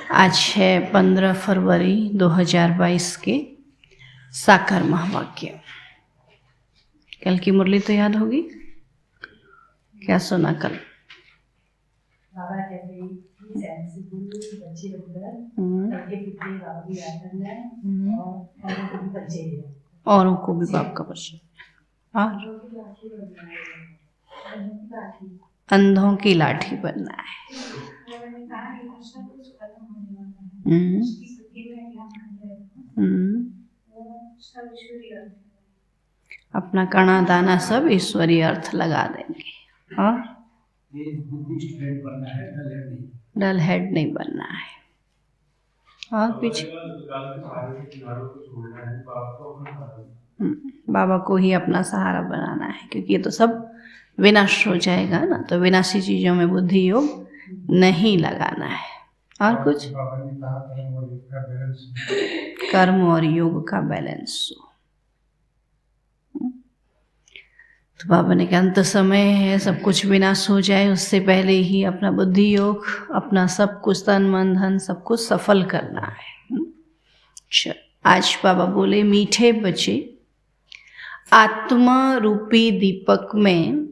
आज है 15 फरवरी 2022 के साकार महावाक्य। कल की मुरली तो याद होगी, क्या सुना कल? औरों को भी बाप का परिचय और अंधों की लाठी बनना है। अपना कणा दाना सब ईश्वरीय अर्थ लगा देंगे और डल हेड नहीं बनना है। और पीछे बाबा को ही अपना सहारा बनाना है, क्योंकि ये तो सब विनाश हो जाएगा ना, तो विनाशी चीजों में बुद्धि योग नहीं लगाना है। और कुछ कर्म और योग का बैलेंस हो। तो बाबा ने कहा अंत समय है, सब कुछ विनाश हो जाए, उससे पहले ही अपना बुद्धि योग, अपना सब कुछ तन मन धन सब कुछ सफल करना है। आज बाबा बोले, मीठे बच्चे, आत्मा रूपी दीपक में,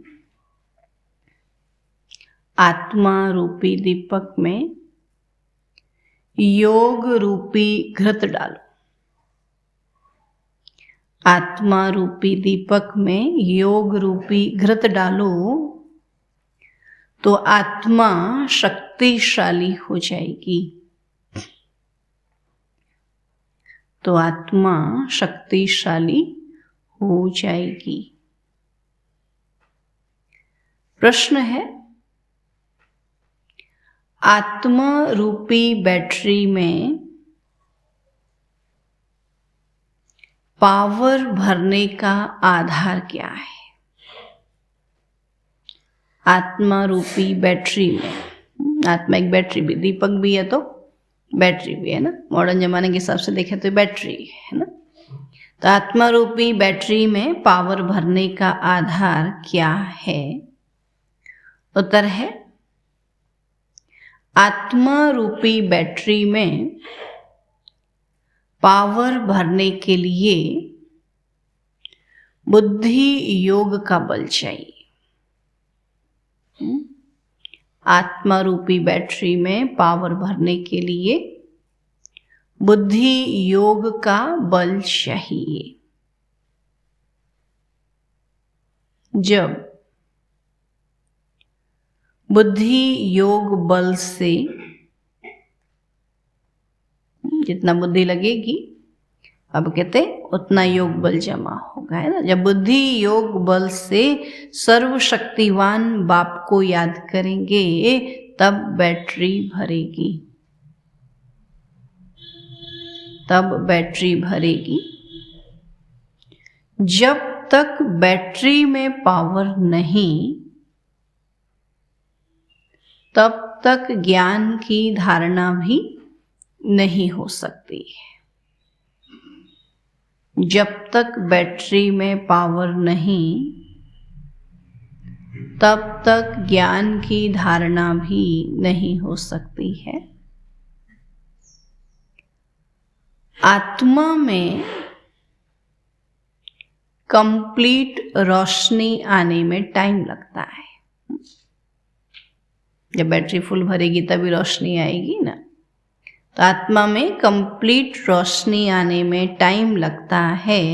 आत्मा रूपी दीपक में योग रूपी घृत डालो। आत्मा रूपी दीपक में योग रूपी घृत डालो तो आत्मा शक्तिशाली हो जाएगी। तो आत्मा शक्तिशाली हो जाएगी। प्रश्न है, आत्मा रूपी बैटरी में पावर भरने का आधार क्या है? आत्मा रूपी बैटरी में, आत्मा एक बैटरी भी, दीपक भी है तो बैटरी भी है ना, मॉडर्न जमाने के हिसाब से देखें तो बैटरी है ना। तो आत्मा रूपी बैटरी में पावर भरने का आधार क्या है? उत्तर है, आत्मा रूपी बैटरी में पावर भरने के लिए बुद्धि योग का बल चाहिए। आत्मा रूपी बैटरी में पावर भरने के लिए बुद्धि योग का बल चाहिए। जब बुद्धि योग बल से, जितना बुद्धि लगेगी, अब कहते उतना योग बल जमा होगा, है ना। जब बुद्धि योग बल से सर्वशक्तिवान बाप को याद करेंगे तब बैटरी भरेगी, तब बैटरी भरेगी। जब तक बैटरी में पावर नहीं, तब तक ज्ञान की धारणा भी नहीं हो सकती है। जब तक बैटरी में पावर नहीं, तब तक ज्ञान की धारणा भी नहीं हो सकती है। आत्मा में कंप्लीट रोशनी आने में टाइम लगता है। जब बैटरी फुल भरेगी तभी रोशनी आएगी ना। तो आत्मा में कंप्लीट रोशनी आने में टाइम लगता है।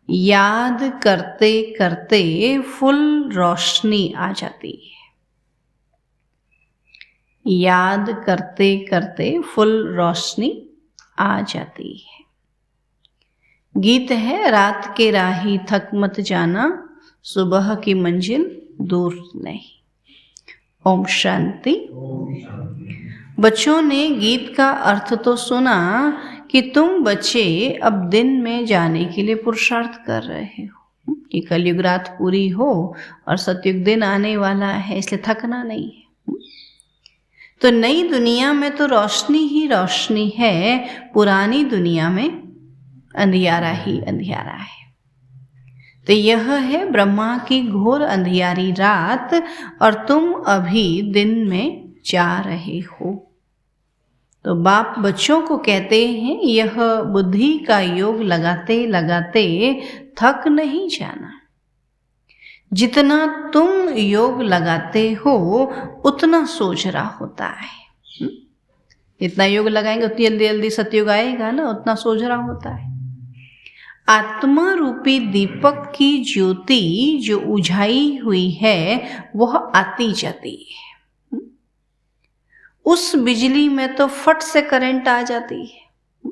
याद करते करते फुल रोशनी आ जाती है। याद करते करते फुल रोशनी आ जाती है। गीत है, रात के राही थक मत जाना, सुबह की मंजिल दूर नहीं। ओम शांति। बच्चों ने गीत का अर्थ तो सुना कि तुम बच्चे अब दिन में जाने के लिए पुरुषार्थ कर रहे हो कि कलयुग रात पूरी हो और सतयुग दिन आने वाला है, इसलिए थकना नहीं है। तो नई दुनिया में तो रोशनी ही रोशनी है, पुरानी दुनिया में अंधियारा ही अंधियारा है। तो यह है ब्रह्मा की घोर अंधियारी रात और तुम अभी दिन में जा रहे हो। तो बाप बच्चों को कहते हैं यह बुद्धि का योग लगाते लगाते थक नहीं जाना। जितना तुम योग लगाते हो उतना सोचरा होता है। जितना योग लगाएंगे उतनी जल्दी जल्दी सतयुग आएगा ना, उतना सोचरा होता है। आत्मा रूपी दीपक की ज्योति जो उझाई हुई है वह आती जाती है। उस बिजली में तो फट से करंट आ जाती है।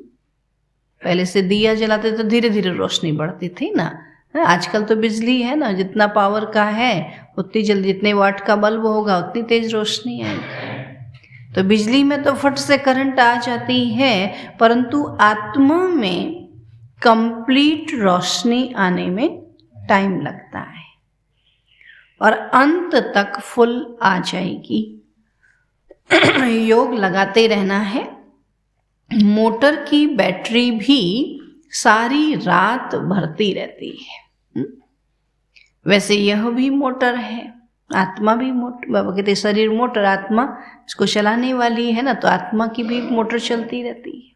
पहले से दिया जलाते तो धीरे धीरे रोशनी बढ़ती थी ना। आजकल तो बिजली है ना, जितना पावर का है उतनी जल्दी, जितने वाट का बल्ब होगा उतनी तेज रोशनी आएगी। तो बिजली में तो फट से करंट आ जाती है, परंतु आत्मा में कंप्लीट रोशनी आने में टाइम लगता है और अंत तक फुल आ जाएगी। योग लगाते रहना है। मोटर की बैटरी भी सारी रात भरती रहती है। वैसे यह भी मोटर है, आत्मा भी मोटर। बाबा कहते शरीर मोटर, आत्मा इसको चलाने वाली है ना, तो आत्मा की भी मोटर चलती रहती है।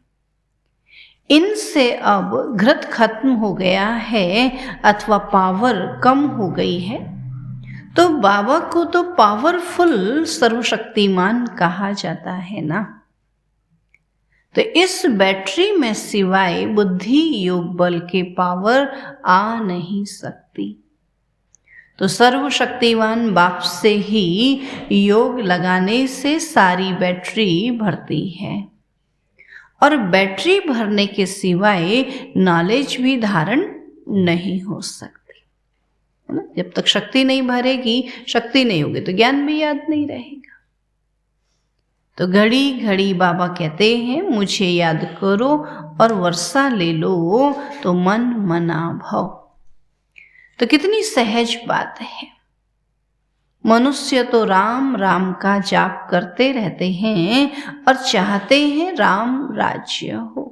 इनसे अब घृत खत्म हो गया है अथवा पावर कम हो गई है, तो बाबा को तो पावरफुल सर्वशक्तिमान कहा जाता है ना। तो इस बैटरी में सिवाय बुद्धि योग बल के पावर आ नहीं सकती। तो सर्वशक्तिवान बाप से ही योग लगाने से सारी बैटरी भरती है, और बैटरी भरने के सिवाय नॉलेज भी धारण नहीं हो सकती है ना। जब तक शक्ति नहीं भरेगी, शक्ति नहीं होगी तो ज्ञान भी याद नहीं रहेगा। तो घड़ी घड़ी बाबा कहते हैं मुझे याद करो और वर्षा ले लो तो मन मना भव। तो कितनी सहज बात है। मनुष्य तो राम राम का जाप करते रहते हैं और चाहते हैं राम राज्य हो,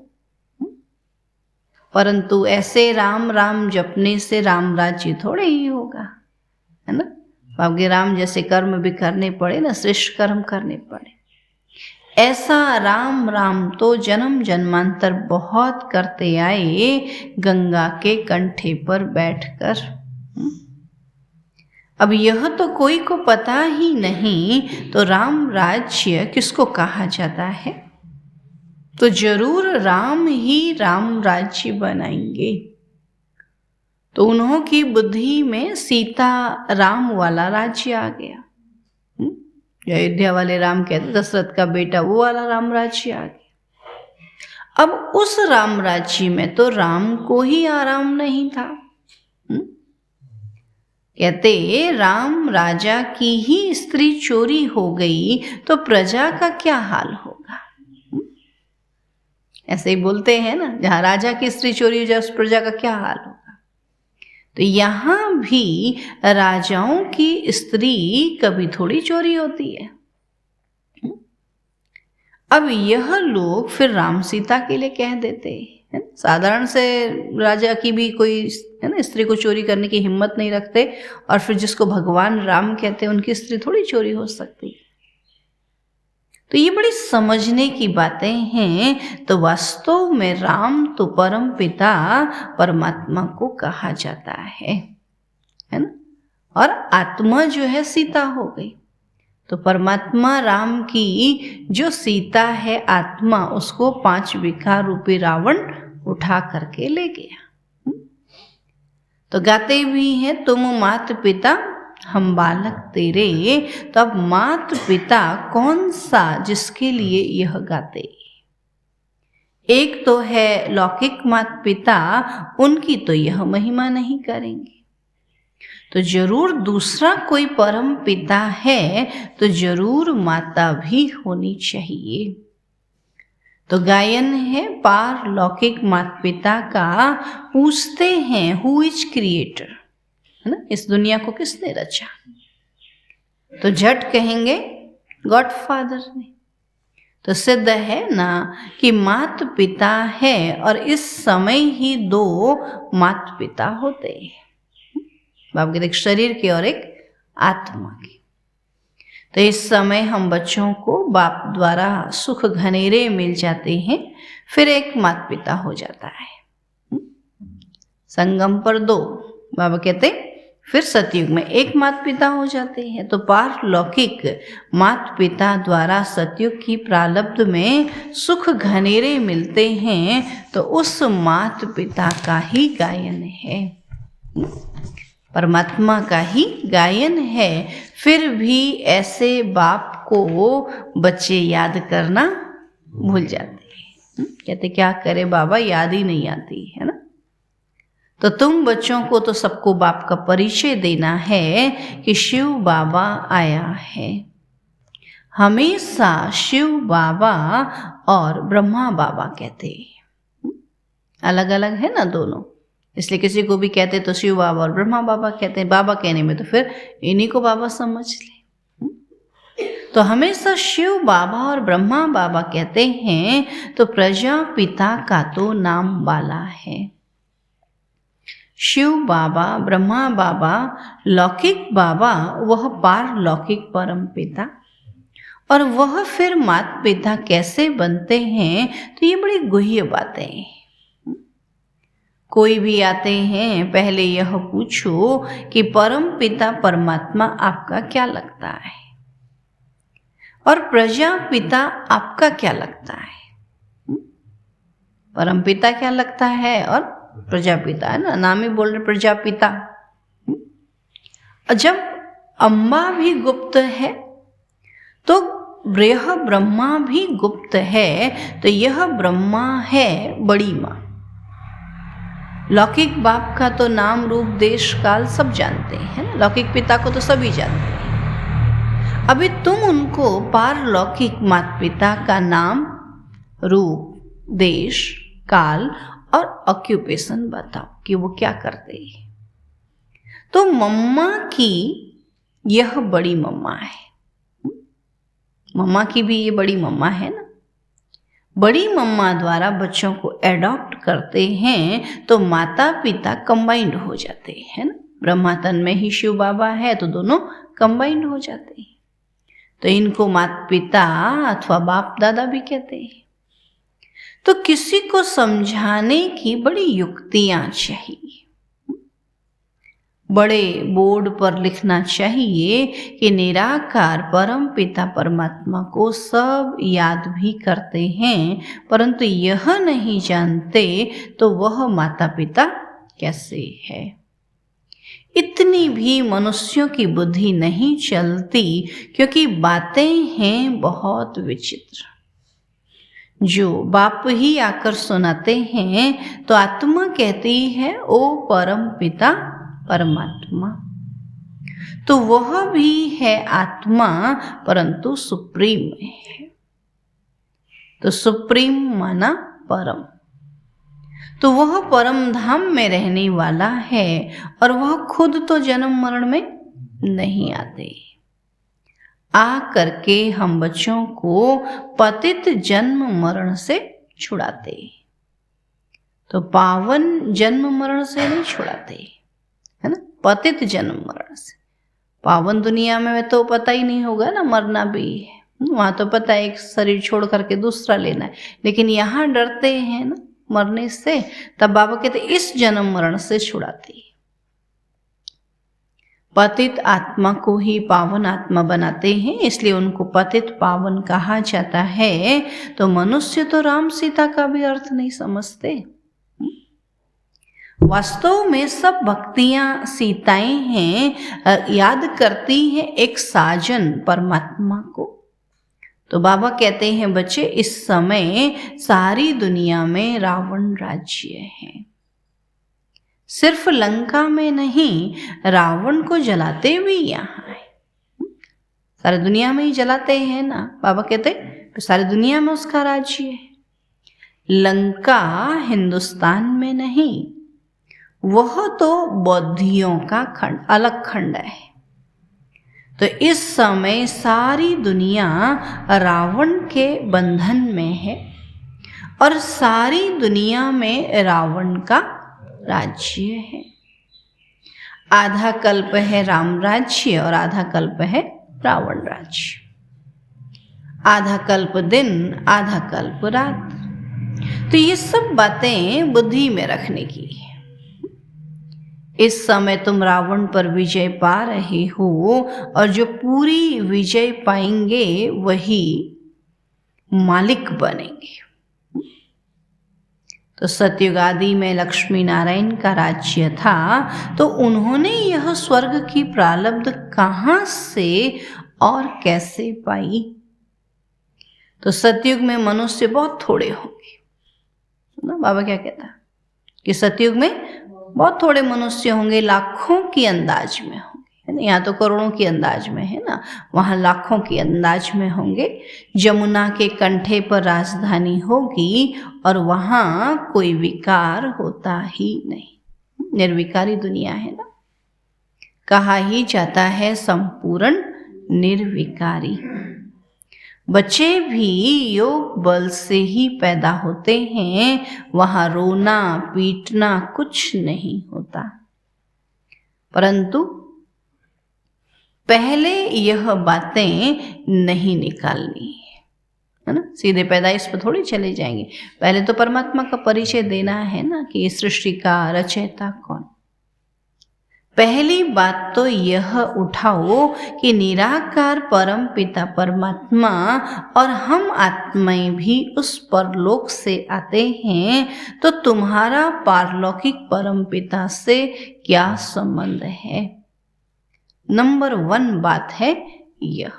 परंतु ऐसे राम राम जपने से राम राज्य थोड़े ही होगा, है ना। आपके राम जैसे कर्म भी करने पड़े ना, श्रेष्ठ कर्म करने पड़े। ऐसा राम राम तो जन्म जन्मांतर बहुत करते आए, गंगा के कंठे पर बैठकर। अब यह तो कोई को पता ही नहीं, तो राम राज्य किसको कहा जाता है। तो जरूर राम ही राम राज्य बनाएंगे। तो उन्हों की बुद्धि में सीता राम वाला राज्य आ गया। अयोध्या वाले राम कहते दशरथ का बेटा, वो वाला राम राज्य आ गया। अब उस राम राज्य में तो राम को ही आराम नहीं था। कहते राम राजा की ही स्त्री चोरी हो गई तो प्रजा का क्या हाल होगा। ऐसे ही बोलते हैं ना, जहां राजा की स्त्री चोरी हो जाए उस प्रजा का क्या हाल होगा। तो यहां भी राजाओं की स्त्री कभी थोड़ी चोरी होती है। अब यह लोग फिर राम सीता के लिए कह देते हैं। साधारण से राजा की भी कोई है ना स्त्री को चोरी करने की हिम्मत नहीं रखते, और फिर जिसको भगवान राम कहते हैं उनकी स्त्री थोड़ी चोरी हो सकती। तो ये बड़ी समझने की बातें हैं। तो वास्तव में राम तो परम पिता परमात्मा को कहा जाता है ना, और आत्मा जो है सीता हो गई। तो परमात्मा राम की जो सीता है आत्मा, उसको 5 विकार रूपी रावण उठा करके ले गया। तो गाते भी हैं तुम मात पिता हम बालक तेरे। तो अब मात पिता कौन सा जिसके लिए यह गाते। एक तो है लौकिक मात पिता, उनकी तो यह महिमा नहीं करेंगे। तो जरूर दूसरा कोई परम पिता है तो जरूर माता भी होनी चाहिए। तो गायन है पार लौकिक माता पिता का, पूछते हैं हु इज क्रिएटर, है ना, इस दुनिया को किसने रचा। तो झट कहेंगे गॉड फादर ने। तो सिद्ध है ना कि मात पिता है, और इस समय ही 2 मात पिता होते हैं, बाप के एक शरीर के और एक आत्मा के। तो इस समय हम बच्चों को बाप द्वारा सुख घनेरे मिल जाते हैं, फिर एक माता पिता हो जाता है। संगम पर दो, बाबा कहते फिर सतयुग में एक माता पिता हो जाते हैं। तो पारलौकिक माता पिता द्वारा सतयुग की प्रारब्ध में सुख घनेरे मिलते हैं, तो उस माता पिता का ही गायन है, परमात्मा का ही गायन है। फिर भी ऐसे बाप को बच्चे याद करना भूल जाते हैं। कहते क्या करे बाबा, याद ही नहीं आती है ना। तो तुम बच्चों को तो सबको बाप का परिचय देना है कि शिव बाबा आया है। हमेशा शिव बाबा और ब्रह्मा बाबा कहते हैं, अलग अलग है ना दोनों, इसलिए किसी को भी कहते तो शिव बाबा और ब्रह्मा बाबा कहते हैं। बाबा कहने में तो फिर इन्हीं को बाबा समझ ले। तो हमेशा शिव बाबा और ब्रह्मा बाबा कहते हैं, तो प्रजापिता का तो नाम बाला है। शिव बाबा, ब्रह्मा बाबा, लौकिक बाबा, वह पारलौकिक परम पिता, और वह फिर माता पिता कैसे बनते हैं, तो ये बड़ी गुह्य बातें हैं। कोई भी आते हैं, पहले यह पूछो कि परम पिता परमात्मा आपका क्या लगता है, और प्रजापिता आपका क्या लगता है। परम पिता क्या लगता है और प्रजापिता, है ना, नाम ही बोल रहे प्रजापिता। जब अम्बा भी गुप्त है तो यह ब्रह्मा भी गुप्त है, तो यह ब्रह्मा है बड़ी माँ। लौकिक बाप का तो नाम रूप देश काल सब जानते हैं ना, लौकिक पिता को तो सभी जानते हैं। अभी तुम उनको पारलौकिक माता पिता का नाम, रूप, देश, काल और ऑक्यूपेशन बताओ कि वो क्या करते हैं। तो मम्मा की यह बड़ी मम्मा है, मम्मा की भी ये बड़ी मम्मा है ना। बड़ी मम्मा द्वारा बच्चों को एडॉप्ट करते हैं, तो माता पिता कंबाइंड हो जाते हैं ना। ब्रह्मा तन में ही शिव बाबा है, तो दोनों कंबाइंड हो जाते हैं। तो इनको माता पिता अथवा बाप दादा भी कहते हैं। तो किसी को समझाने की बड़ी युक्तियां चाहिए। बड़े बोर्ड पर लिखना चाहिए कि निराकार परम पिता परमात्मा को सब याद भी करते हैं, परंतु यह नहीं जानते तो वह माता पिता कैसे है। इतनी भी मनुष्यों की बुद्धि नहीं चलती, क्योंकि बातें हैं बहुत विचित्र। जो बाप ही आकर सुनाते हैं, तो आत्मा कहती है ओ परम पिता परमात्मा। तो वह भी है आत्मा, परंतु सुप्रीम है। तो सुप्रीम माना परम, तो वह परम धाम में रहने वाला है, और वह खुद तो जन्म मरण में नहीं आते। आ करके हम बच्चों को पतित जन्म मरण से छुड़ाते। तो पावन जन्म मरण से नहीं छुड़ाते, है ना, पतित जन्म मरण से। पावन दुनिया में तो पता ही नहीं होगा ना, मरना भी है, वहां तो पता है एक शरीर छोड़ करके दूसरा लेना है, लेकिन यहाँ डरते हैं ना मरने से। तब बाबा कहते इस जन्म मरण से छुड़ाते। पतित आत्मा को ही पावन आत्मा बनाते हैं, इसलिए उनको पतित पावन कहा जाता है। तो मनुष्य तो राम सीता का भी अर्थ नहीं समझते। वास्तव में सब भक्तियां सीताएं हैं, याद करती हैं एक साजन परमात्मा को। तो बाबा कहते हैं बच्चे, इस समय सारी दुनिया में रावण राज्य है। सिर्फ लंका में नहीं, रावण को जलाते भी यहाँ है। सारी दुनिया में ही जलाते हैं ना। बाबा कहते तो सारी दुनिया में उसका राज्य है। लंका हिंदुस्तान में नहीं, वह तो बौद्धियों का खंड, अलग खंड है। तो इस समय सारी दुनिया रावण के बंधन में है, और सारी दुनिया में रावण का राज्य है। आधा कल्प है राम राज्य और आधा कल्प है रावण राज्य। आधा कल्प दिन, आधा कल्प रात। तो ये सब बातें बुद्धि में रखने की है। इस समय तुम रावण पर विजय पा रहे हो और जो पूरी विजय पाएंगे वही मालिक बनेंगे। तो सतयुग आदि में लक्ष्मी नारायण का राज्य था, तो उन्होंने यह स्वर्ग की प्रारब्ध कहाँ से और कैसे पाई? तो सतयुग में मनुष्य बहुत थोड़े होंगे ना। बाबा क्या कहता है कि सतयुग में बहुत थोड़े मनुष्य होंगे, लाखों की अंदाज में होंगे, है ना। यहाँ तो करोड़ों की अंदाज में है ना, वहाँ लाखों की अंदाज में होंगे। जमुना के कंठे पर राजधानी होगी और वहाँ कोई विकार होता ही नहीं। निर्विकारी दुनिया है ना। कहा ही जाता है संपूर्ण निर्विकारी। बच्चे भी योग बल से ही पैदा होते हैं, वहाँ रोना पीटना कुछ नहीं होता। परंतु पहले यह बातें नहीं निकालनी है ना। सीधे पैदाइश पर थोड़ी चले जाएंगे। पहले तो परमात्मा का परिचय देना है ना कि इस सृष्टि का रचयिता कौन। पहली बात तो यह उठाओ कि निराकार परम पिता परमात्मा और हम आत्माएं भी उस परलोक से आते हैं, तो तुम्हारा पारलौकिक परम पिता से क्या संबंध है? नंबर 1 बात है यह।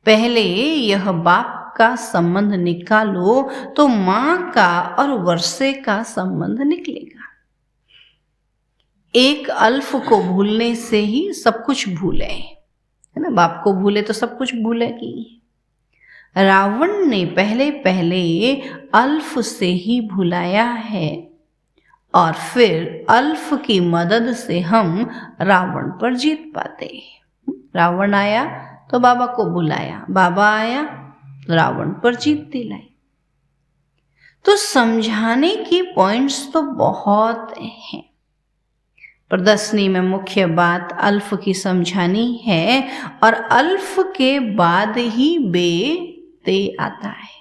पहले यह बाप का संबंध निकालो तो माँ का और वर्षे का संबंध निकलेगा। एक अल्फ को भूलने से ही सब कुछ भूले, है ना। बाप को भूले तो सब कुछ भूलेगी। रावण ने पहले अल्फ से ही भुलाया है और फिर अल्फ की मदद से हम रावण पर जीत पाते। रावण आया तो बाबा को बुलाया, बाबा आया रावण पर जीत दिलाई। तो समझाने की पॉइंट्स तो बहुत हैं। प्रदर्शनी में मुख्य बात अल्फ की समझानी है और अल्फ के बाद ही बे ते आता है।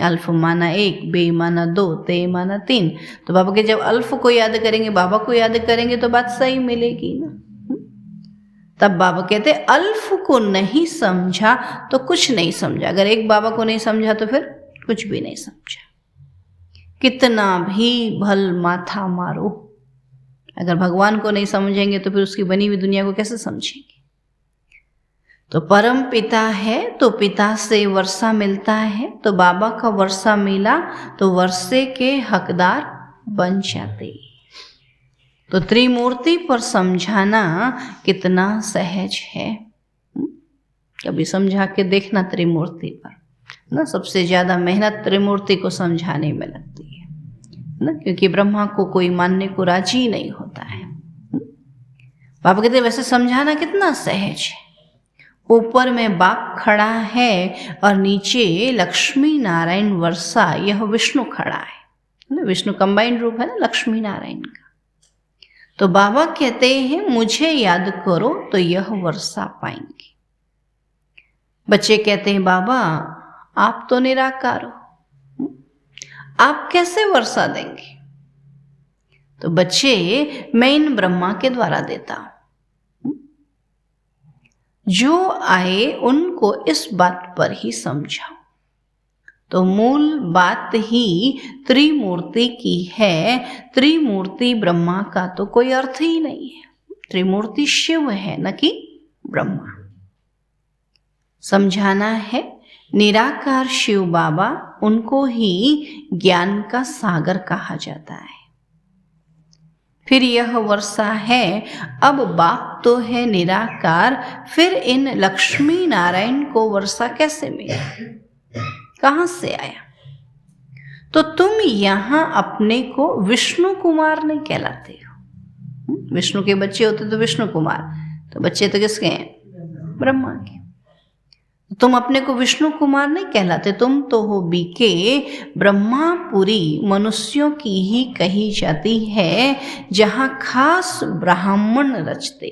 अल्फ माना 1, बे माना 2, ते माना 3। तो बाबा के जब अल्फ को याद करेंगे, बाबा को याद करेंगे तो बात सही मिलेगी ना। तब बाबा कहते अल्फ को नहीं समझा तो कुछ नहीं समझा। अगर एक बाबा को नहीं समझा तो फिर कुछ भी नहीं समझा। कितना भी भल माथा मारो, अगर भगवान को नहीं समझेंगे तो फिर उसकी बनी हुई दुनिया को कैसे समझेंगे? तो परम पिता है तो पिता से वर्षा मिलता है, तो बाबा का वर्षा मिला तो वर्षे के हकदार बन जाते। तो त्रिमूर्ति पर समझाना कितना सहज है। कभी समझा के देखना त्रिमूर्ति पर ना। सबसे ज्यादा मेहनत त्रिमूर्ति को समझाने में लगती है ना, क्योंकि ब्रह्मा को कोई मानने को राजी नहीं होता है। बाबा कहते वैसे समझाना कितना सहज है। ऊपर में बाप खड़ा है और नीचे लक्ष्मी नारायण वर्षा, यह विष्णु खड़ा है। विष्णु कंबाइंड रूप है ना लक्ष्मी नारायण का। तो बाबा कहते हैं मुझे याद करो तो यह वर्षा पाएंगे। बच्चे कहते हैं बाबा आप तो निराकार हो, आप कैसे वर्षा देंगे? तो बच्चे मैं इन ब्रह्मा के द्वारा देता हूं। जो आए उनको इस बात पर ही समझाओ। तो मूल बात ही त्रिमूर्ति की है। त्रिमूर्ति ब्रह्मा का तो कोई अर्थ ही नहीं है। त्रिमूर्ति शिव है न कि ब्रह्मा। समझाना है निराकार शिव बाबा, उनको ही ज्ञान का सागर कहा जाता है। फिर यह वर्षा है। अब बाप तो है निराकार, फिर इन लक्ष्मी नारायण को वर्षा कैसे मिला, कहां से आया? तो तुम यहां अपने को विष्णु कुमार नहीं कहलाते हो। विष्णु के बच्चे होते तो विष्णु कुमार, तो बच्चे तो किसके हैं? ब्रह्मा के। तुम अपने को विष्णु कुमार नहीं कहलाते, तुम तो हो बीके। ब्रह्मापुरी मनुष्यों की ही कही जाती है, जहां खास ब्राह्मण रचते।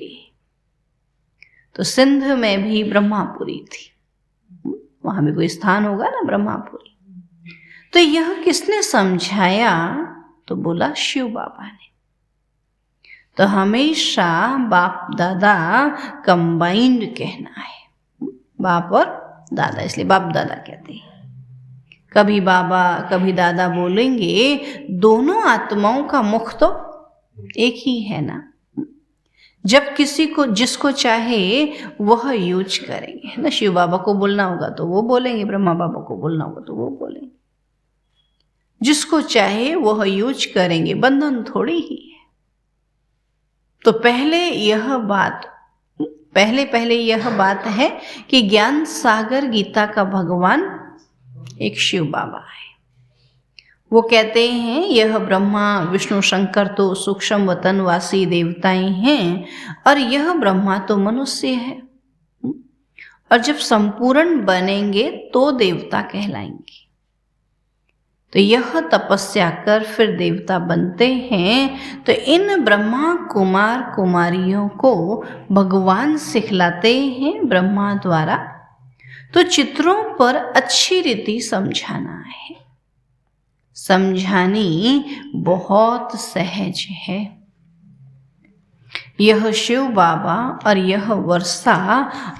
तो सिंध में भी ब्रह्मापुरी थी, वहां भी कोई स्थान होगा ना ब्रह्मापुरी। तो यह किसने समझाया? तो बोला शिव बाबा ने। तो हमेशा बाप दादा कंबाइंड कहना है, बाप और दादा, इसलिए बाप दादा कहते हैं। कभी बाबा कभी दादा बोलेंगे, दोनों आत्माओं का मुख तो एक ही है ना। जब किसी को जिसको चाहे वह यूज करेंगे ना। शिव बाबा को बोलना होगा तो वो बोलेंगे, ब्रह्मा बाबा को बोलना होगा तो वो बोलेंगे। जिसको चाहे वह यूज करेंगे, बंधन थोड़ी ही है। तो पहले यह बात है कि ज्ञान सागर गीता का भगवान एक शिव बाबा है। वो कहते हैं यह ब्रह्मा विष्णु शंकर तो सूक्ष्म वतनवासी देवताएं हैं, और यह ब्रह्मा तो मनुष्य है, और जब संपूर्ण बनेंगे तो देवता कहलाएंगे। तो यह तपस्या कर फिर देवता बनते हैं। तो इन ब्रह्मा कुमार कुमारियों को भगवान सिखलाते हैं ब्रह्मा द्वारा। तो चित्रों पर अच्छी रीति समझाना है। समझानी बहुत सहज है। यह शिव बाबा और यह वर्षा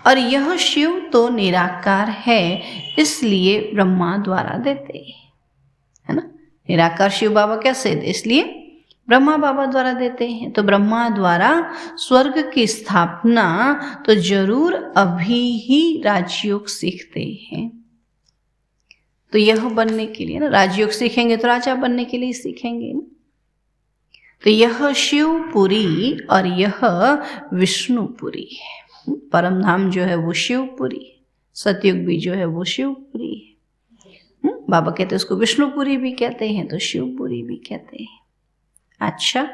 और यह शिव तो निराकार है, इसलिए ब्रह्मा द्वारा देते हैं, है ना। निराकार शिव बाबा कैसे दे? इसलिए ब्रह्मा बाबा द्वारा देते हैं। तो ब्रह्मा द्वारा स्वर्ग की स्थापना तो जरूर अभी ही राजयोग सीखते हैं। तो यह बनने के लिए ना, राजयोग सीखेंगे तो राजा बनने के लिए सीखेंगे ना। तो यह शिवपुरी और यह विष्णुपुरी है। परम धाम जो है वो शिवपुरी है, सतयुग भी जो है वो शिवपुरी है। बाबा कहते हैं उसको विष्णुपुरी भी कहते हैं, तो शिवपुरी भी कहते हैं। अच्छा,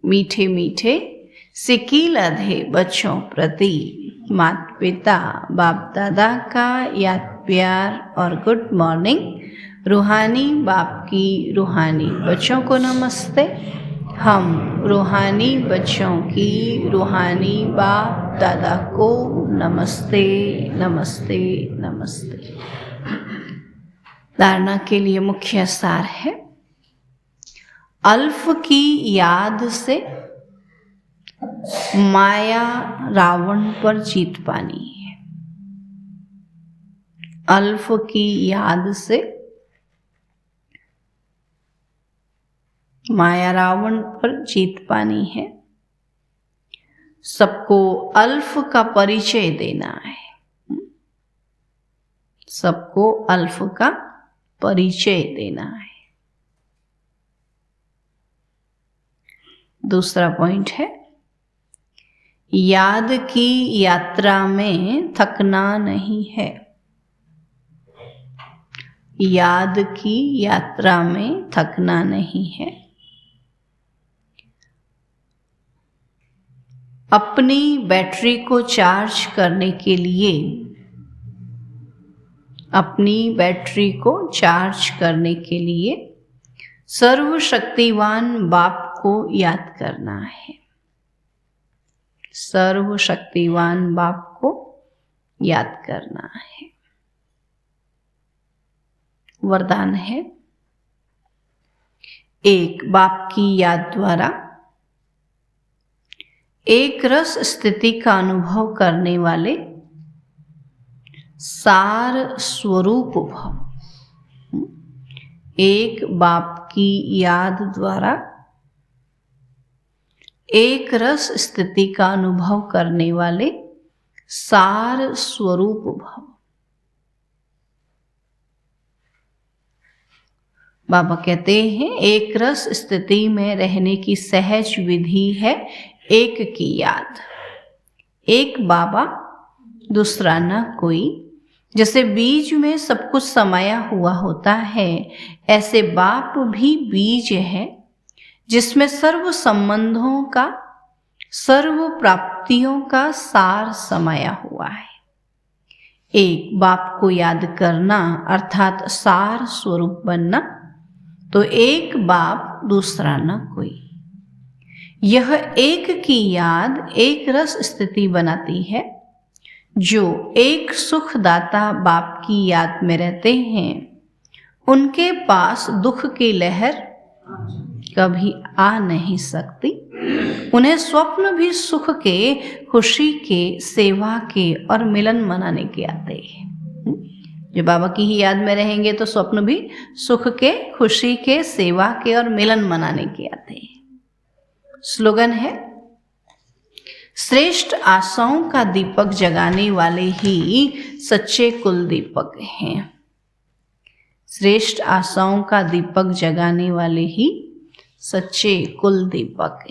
मीठे मीठे सिकील अधे बच्चों प्रति माता पिता बाप दादा का याद प्यार और गुड मॉर्निंग। रूहानी बाप की रूहानी बच्चों को नमस्ते। हम रूहानी बच्चों की रूहानी बाप दादा को नमस्ते नमस्ते नमस्ते। धारणा के लिए मुख्य सार है, अल्फ की याद से माया रावण पर जीत पानी है। अल्फ की याद से माया रावण पर जीत पानी है। सबको अल्फ का परिचय देना है। सबको अल्फ का परिचय देना है। दूसरा पॉइंट है, याद की यात्रा में थकना नहीं है। याद की यात्रा में थकना नहीं है। अपनी बैटरी को चार्ज करने के लिए, अपनी बैटरी को चार्ज करने के लिए सर्वशक्तिवान बाप को याद करना है। सर्वशक्तिवान बाप को याद करना है। वरदान है, एक बाप की याद द्वारा एक रस स्थिति का अनुभव करने वाले सार स्वरूप भव। एक बाप की याद द्वारा एक रस स्थिति का अनुभव करने वाले सार स्वरूप भव। बाबा कहते हैं एक रस स्थिति में रहने की सहज विधि है एक की याद। एक बाबा दूसरा न कोई। जैसे बीज में सब कुछ समाया हुआ होता है, ऐसे बाप भी बीज है जिसमें सर्व संबंधों का, सर्व प्राप्तियों का सार समाया हुआ है। एक बाप को याद करना अर्थात सार स्वरूप बनना। तो एक बाप दूसरा न कोई। यह एक की याद एक रस स्थिति बनाती है। जो एक सुखदाता बाप की याद में रहते हैं उनके पास दुख की लहर कभी आ नहीं सकती। उन्हें स्वप्न भी सुख के, खुशी के, सेवा के और मिलन मनाने के आते हैं। जो बाबा की ही याद में रहेंगे तो स्वप्न भी सुख के, खुशी के, सेवा के और मिलन मनाने के आते हैं। स्लोगन है, श्रेष्ठ आशाओं का दीपक जगाने वाले ही सच्चे कुल दीपक हैं। श्रेष्ठ आशाओं का दीपक जगाने वाले ही सच्चे कुल दीपक हैं।